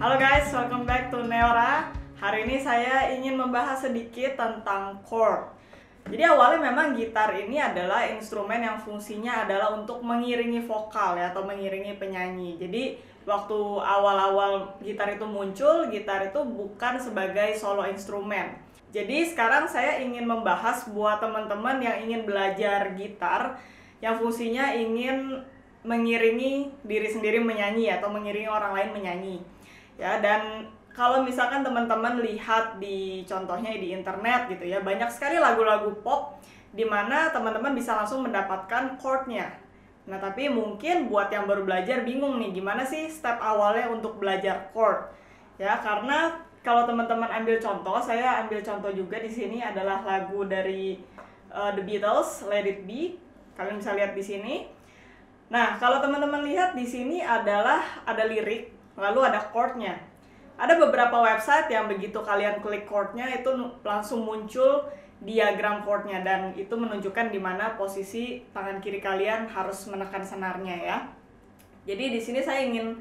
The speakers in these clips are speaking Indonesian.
Halo guys, welcome back to Neora. Hari ini saya ingin membahas sedikit tentang chord. Jadi awalnya memang gitar ini adalah instrumen yang fungsinya adalah untuk mengiringi vokal ya, atau mengiringi penyanyi. Jadi waktu awal-awal gitar itu muncul, gitar itu bukan sebagai solo instrumen. Jadi sekarang saya ingin membahas buat teman-teman yang ingin belajar gitar, yang fungsinya ingin mengiringi diri sendiri menyanyi atau mengiringi orang lain menyanyi. Ya, dan kalau misalkan teman-teman lihat di contohnya di internet gitu ya, banyak sekali lagu-lagu pop di mana teman-teman bisa langsung mendapatkan chordnya. Nah, tapi mungkin buat yang baru belajar bingung nih, gimana sih step awalnya untuk belajar chord? Ya, karena kalau teman-teman ambil contoh, saya ambil contoh juga di sini adalah lagu dari The Beatles, Let It Be. Kalian bisa lihat di sini. Nah, kalau teman-teman lihat di sini adalah ada lirik, lalu ada chordnya. Ada beberapa website yang begitu kalian klik chordnya itu langsung muncul diagram chordnya, dan itu menunjukkan di mana posisi tangan kiri kalian harus menekan senarnya ya. Jadi di sini saya ingin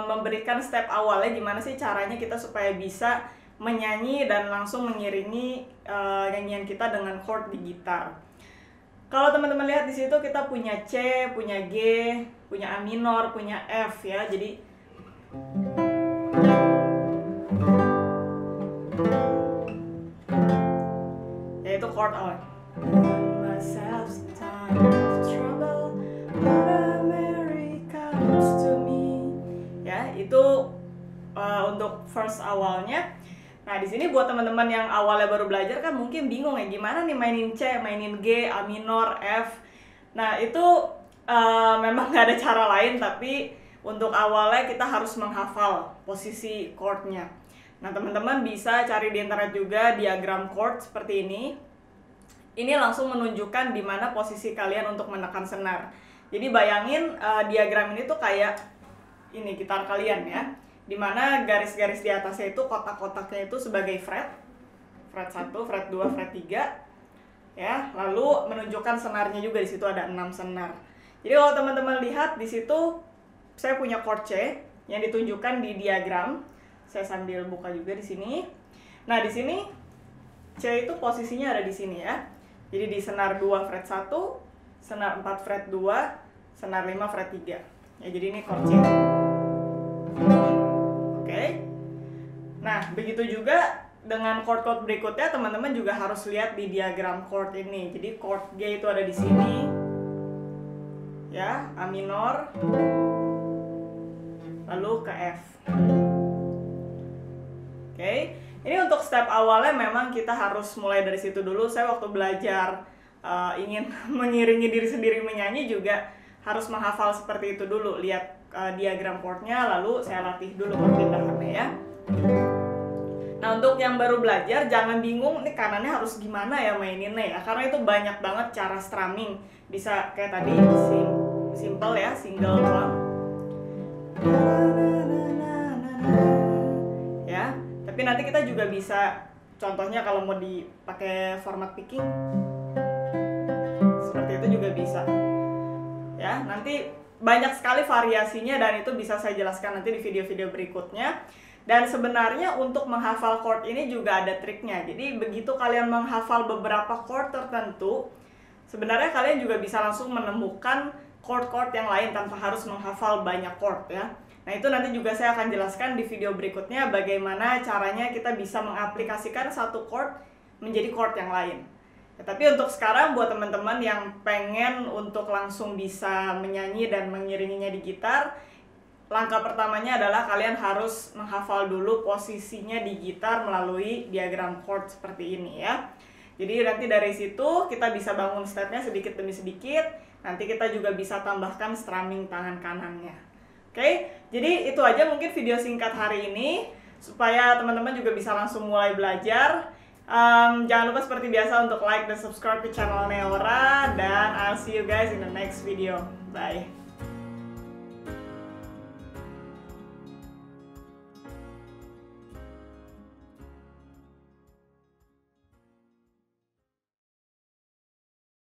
memberikan step awalnya gimana sih caranya kita supaya bisa menyanyi dan langsung mengiringi nyanyian kita dengan chord di gitar. Kalau teman-teman lihat di situ kita punya C, punya G, punya A minor, punya F ya. Jadi yaitu chord awal. Ya, itu untuk verse awalnya. Nah, di sini buat teman-teman yang awalnya baru belajar kan mungkin bingung ya, gimana nih mainin C, mainin G, A minor, F. Nah, itu memang nggak ada cara lain, tapi untuk awalnya kita harus menghafal posisi chordnya. Nah, teman-teman bisa cari di internet juga diagram chord seperti ini. Ini langsung menunjukkan di mana posisi kalian untuk menekan senar. Jadi bayangin diagram ini tuh kayak ini gitar kalian ya, dimana garis-garis di atasnya itu kotak-kotaknya itu sebagai fret 1, fret 2, fret 3 ya, lalu menunjukkan senarnya juga. Di situ ada 6 senar. Jadi kalau teman-teman lihat di situ saya punya chord C yang ditunjukkan di diagram. Saya sambil buka juga di sini. Nah, di sini C itu posisinya ada di sini ya. Jadi di senar 2 fret 1, senar 4 fret 2, senar 5 fret 3. Ya, jadi ini chord C. Oke. Nah, begitu juga dengan chord-chord berikutnya, teman-teman juga harus lihat di diagram chord ini. Jadi chord G itu ada di sini. Ya, A minor. Lalu ke F. Oke. Ini untuk step awalnya memang kita harus mulai dari situ dulu. Saya waktu belajar ingin mengiringi diri sendiri menyanyi juga harus menghafal seperti itu dulu. Lihat diagram chordnya, lalu saya latih dulu perpindahannya ya. Nah, untuk yang baru belajar jangan bingung nih kanannya harus gimana ya maininnya ya, karena itu banyak banget cara strumming. Bisa kayak tadi simple ya, single drum ya. Tapi nanti kita juga bisa, contohnya kalau mau dipakai format picking seperti itu juga bisa ya. Nanti banyak sekali variasinya dan itu bisa saya jelaskan nanti di video-video berikutnya. Dan sebenarnya untuk menghafal chord ini juga ada triknya. Jadi begitu kalian menghafal beberapa chord tertentu, sebenarnya kalian juga bisa langsung menemukan chord-chord yang lain tanpa harus menghafal banyak chord ya. Nah, itu nanti juga saya akan jelaskan di video berikutnya bagaimana caranya kita bisa mengaplikasikan satu chord menjadi chord yang lain. Ya, tapi untuk sekarang buat teman-teman yang pengen untuk langsung bisa menyanyi dan mengiringinya di gitar, langkah pertamanya adalah kalian harus menghafal dulu posisinya di gitar melalui diagram chord seperti ini ya. Jadi nanti dari situ kita bisa bangun stepnya sedikit demi sedikit. Nanti kita juga bisa tambahkan strumming tangan kanannya. Oke, jadi itu aja mungkin video singkat hari ini supaya teman-teman juga bisa langsung mulai belajar. Jangan lupa seperti biasa untuk like dan subscribe ke channel Neora, dan I'll see you guys in the next video. Bye.